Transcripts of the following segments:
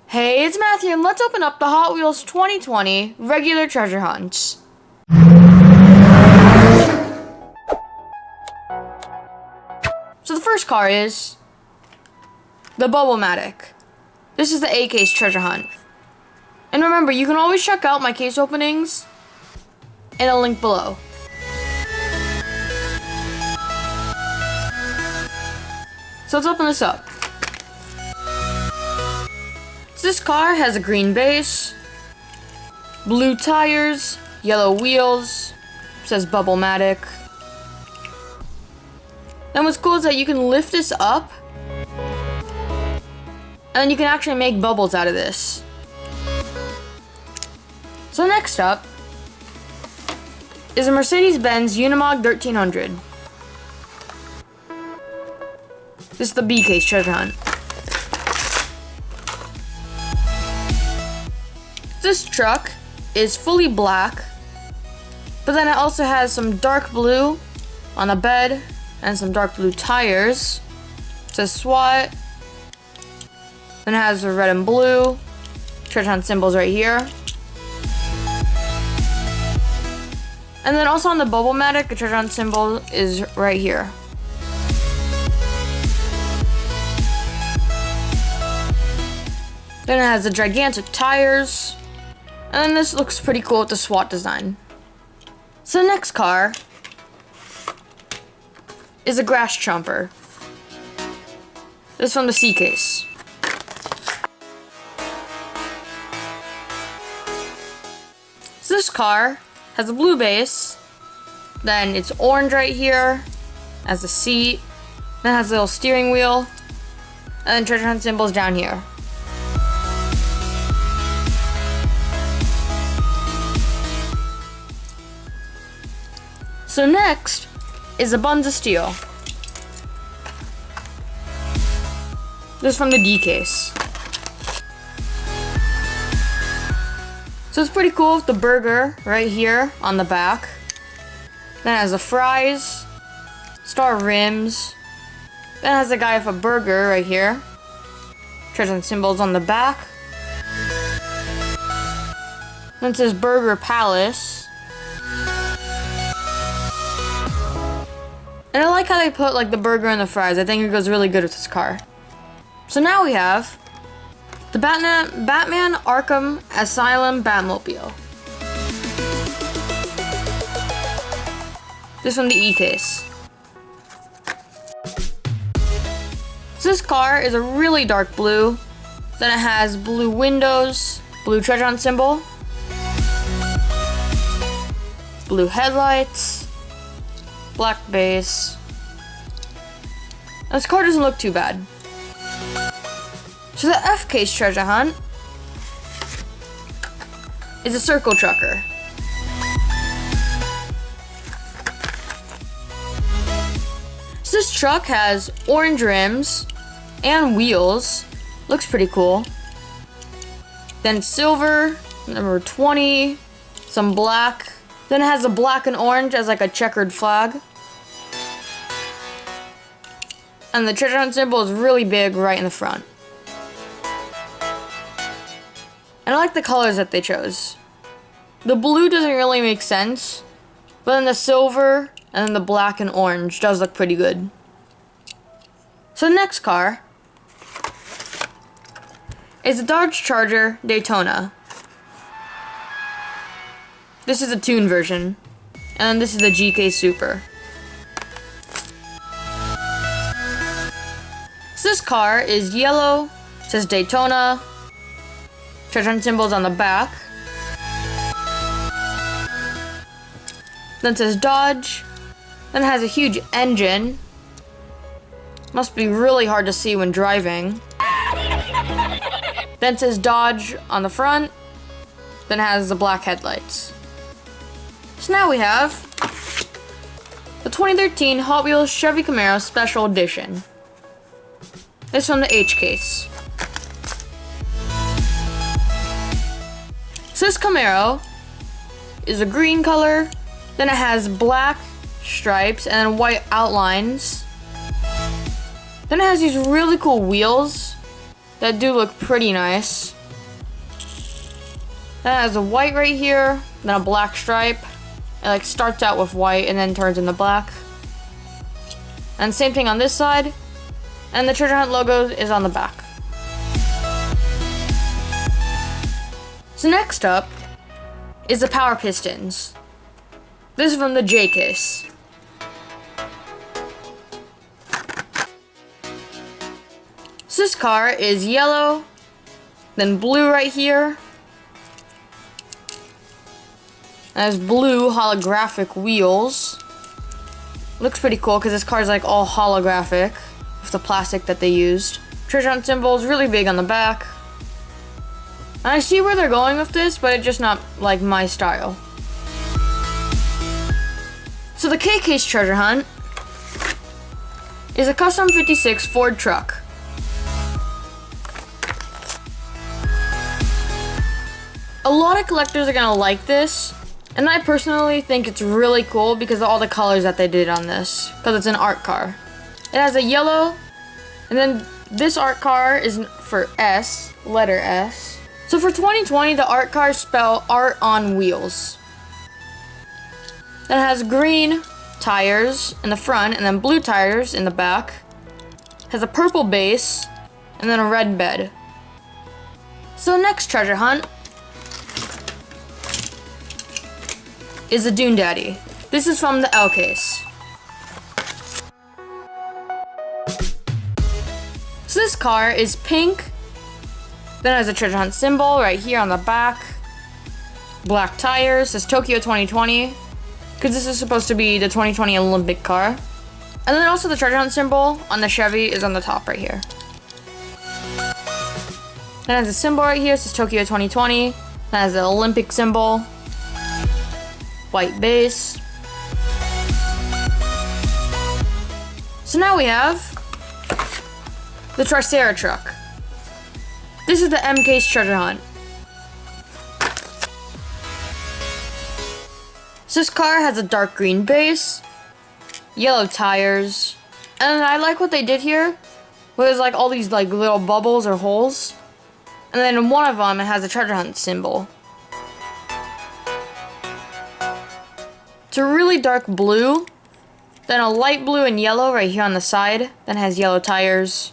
Hey, it's Matthew, and let's open up the Hot Wheels 2020 regular treasure hunts. So the first car is the Bubble-Matic. This is the A-Case treasure hunt. And remember, you can always check out my case openings in a link below. So let's open this up. So this car has a green base, blue tires, yellow wheels, says Bubble-Matic. Then what's cool is that you can lift this up, and then you can actually make bubbles out of this. So next up is a Mercedes-Benz Unimog 1300. This is the B-Case treasure hunt. This truck is fully black, but then it also has some dark blue on the bed and some dark blue tires. It says SWAT. Then it has a red and blue treasure hunt symbols right here. And then also on the Bubble-Matic, the treasure hunt symbol is right here. Then it has the gigantic tires. And then this looks pretty cool with the SWAT design. So the next car is a Grass Chomper. This is from the C-Case. So this car has a blue base, then it's orange right here, as a seat, then it has a little steering wheel, and then treasure hunt symbols down here. So next is a Buns of Steel. This is from the D-Case. So it's pretty cool with the burger right here on the back. Then it has the fries, star rims. Then it has a guy with a burger right here. Treasure hunt symbols on the back. Then it says Burger Palace. And I like how they put like the burger and the fries. I think it goes really good with this car. So now we have the Batman Arkham Asylum Batmobile. This from the E-Case. So this car is a really dark blue. Then it has blue windows, blue treasure hunt symbol, blue headlights, black base. This car doesn't look too bad. So the F-Case treasure hunt is a Circle Trucker. So this truck has orange rims and wheels. Looks pretty cool. Then silver, number 20, some black. Then it has a black and orange as like a checkered flag. And the treasure hunt symbol is really big right in the front. And I like the colors that they chose. The blue doesn't really make sense, but then the silver and then the black and orange does look pretty good. So the next car is the Dodge Charger Daytona. This is a tune version, and this is the GK Super. So this car is yellow, says Daytona, treasure hunt symbols on the back. Then it says Dodge, then it has a huge engine. Must be really hard to see when driving. Then it says Dodge on the front, then it has the black headlights. So now we have the 2013 Hot Wheels Chevy Camaro Special Edition. This is from the H-Case. So this Camaro is a green color, then it has black stripes and white outlines. Then it has these really cool wheels that do look pretty nice. Then it has a white right here, then a black stripe. It like starts out with white and then turns into black. And same thing on this side. And the treasure hunt logo is on the back. So next up is the power pistons. This is from the J case. So this car is yellow, then blue right here. It has blue holographic wheels. Looks pretty cool because this car is like all holographic with the plastic that they used. Treasure hunt symbol is really big on the back. And I see where they're going with this, but it's just not like my style. So the K case treasure hunt is a custom 56 Ford truck. A lot of collectors are gonna like this, and I personally think it's really cool because of all the colors that they did on this, because it's an art car. It has a yellow, and then this art car is for S, letter S. So for 2020, the art cars spell art on wheels. Then it has green tires in the front, and then blue tires in the back. It has a purple base, and then a red bed. So next treasure hunt is the Dune Daddy. This is from the L case. So this car is pink. Then it has a treasure hunt symbol right here on the back. Black tires, says Tokyo 2020. Because this is supposed to be the 2020 Olympic car. And then also the treasure hunt symbol on the Chevy is on the top right here. Then it has a symbol right here, says Tokyo 2020. Then it has the Olympic symbol. White base. So now we have the Tricera truck. This is the M case treasure hunt. So this car has a dark green base, yellow tires, and I like what they did here. Where there's like all these like little bubbles or holes, and then in one of them it has a treasure hunt symbol. It's a really dark blue, then a light blue and yellow right here on the side, then has yellow tires.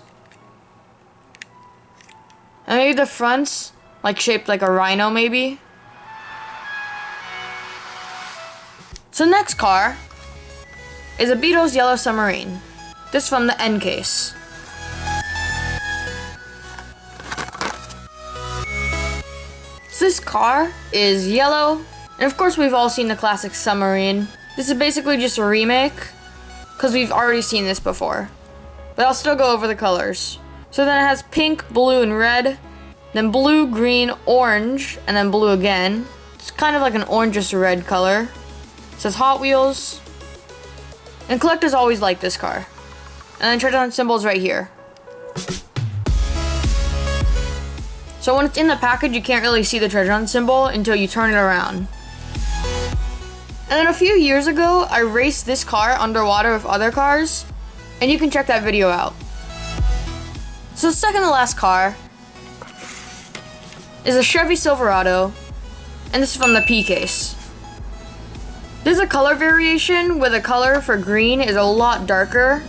And maybe the front's like shaped like a rhino maybe. So next car is a Beatles Yellow Submarine. This from the N case. So this car is yellow. And of course we've all seen the classic submarine. This is basically just a remake, because we've already seen this before. But I'll still go over the colors. So then it has pink, blue, and red. Then blue, green, orange, and then blue again. It's kind of like an orangish red color. It says Hot Wheels. And collectors always like this car. And then treasure hunt symbols right here. So when it's in the package, you can't really see the treasure hunt symbol until you turn it around. And then a few years ago, I raced this car underwater with other cars, and you can check that video out. So the second to last car is a Chevy Silverado, and this is from the P case. There's a color variation where the color for green is a lot darker.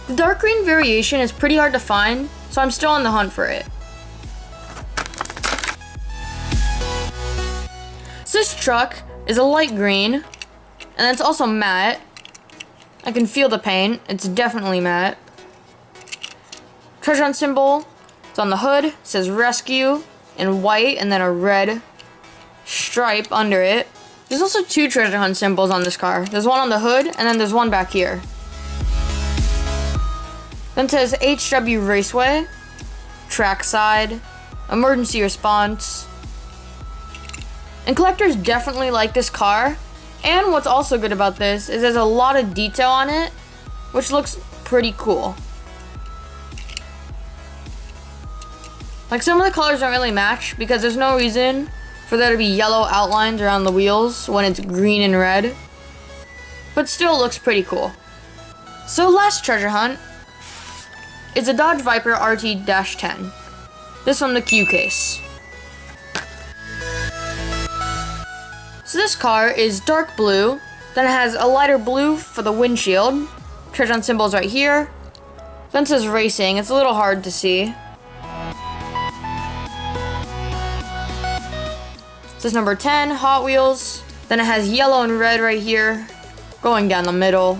The dark green variation is pretty hard to find, so I'm still on the hunt for it. So this truck is a light green, and it's also matte. I can feel the paint, it's definitely matte. Treasure hunt symbol, it's on the hood, it says rescue in white and then a red stripe under it. There's also two treasure hunt symbols on this car. There's one on the hood and then there's one back here. Then it says HW Raceway, trackside, emergency response. And collectors definitely like this car. And what's also good about this is there's a lot of detail on it, which looks pretty cool. Like some of the colors don't really match because there's no reason for there to be yellow outlines around the wheels when it's green and red. But still looks pretty cool. So last treasure hunt is a Dodge Viper RT-10. This from the Q case. So this car is dark blue, then it has a lighter blue for the windshield. Treasure hunt symbols right here. Then it says racing, it's a little hard to see. It says number 10, Hot Wheels. Then it has yellow and red right here, going down the middle.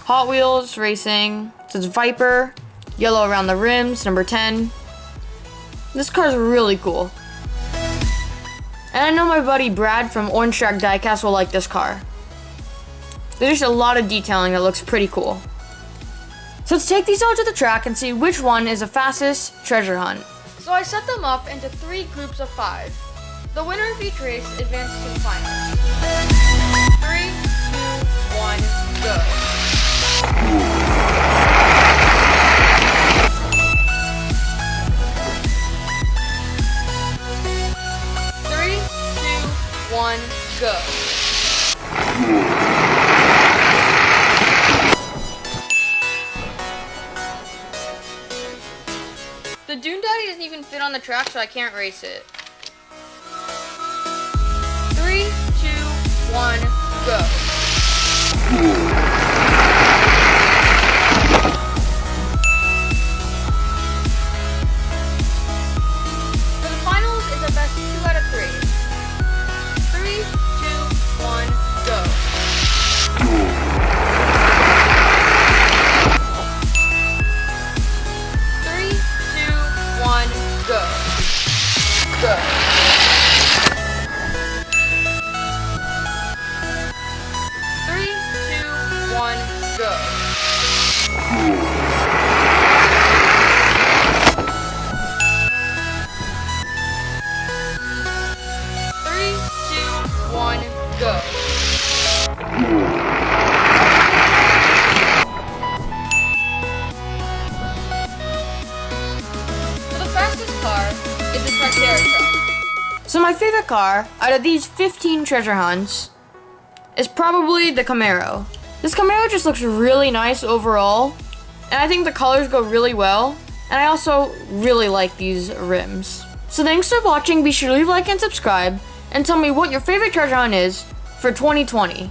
Hot Wheels, racing. It says Viper, yellow around the rims, number 10. This car is really cool. And I know my buddy Brad from Orange Track Diecast will like this car. There's just a lot of detailing that looks pretty cool. So let's take these out to the track and see which one is the fastest treasure hunt. So I set them up into 3 groups of 5. The winner of each race advances to the final. 3, 2, 1, go. 3, 2, 1, go. The Dune Daddy doesn't even fit on the track, so I can't race it. 3, 2, 1, go. For the finals, it's a best 2 out of 3. 3, 2, 1, go. 3, 2, 1, go. Go. 3, 2, 1, go. Three, two, one, go. So the fastest car is the Triceratops. So my favorite car out of these 15 treasure hunts is probably the Camaro. This Camaro just looks really nice overall, and I think the colors go really well, and I also really like these rims. So thanks for watching, be sure to leave a like and subscribe, and tell me what your favorite treasure hunt is for 2020.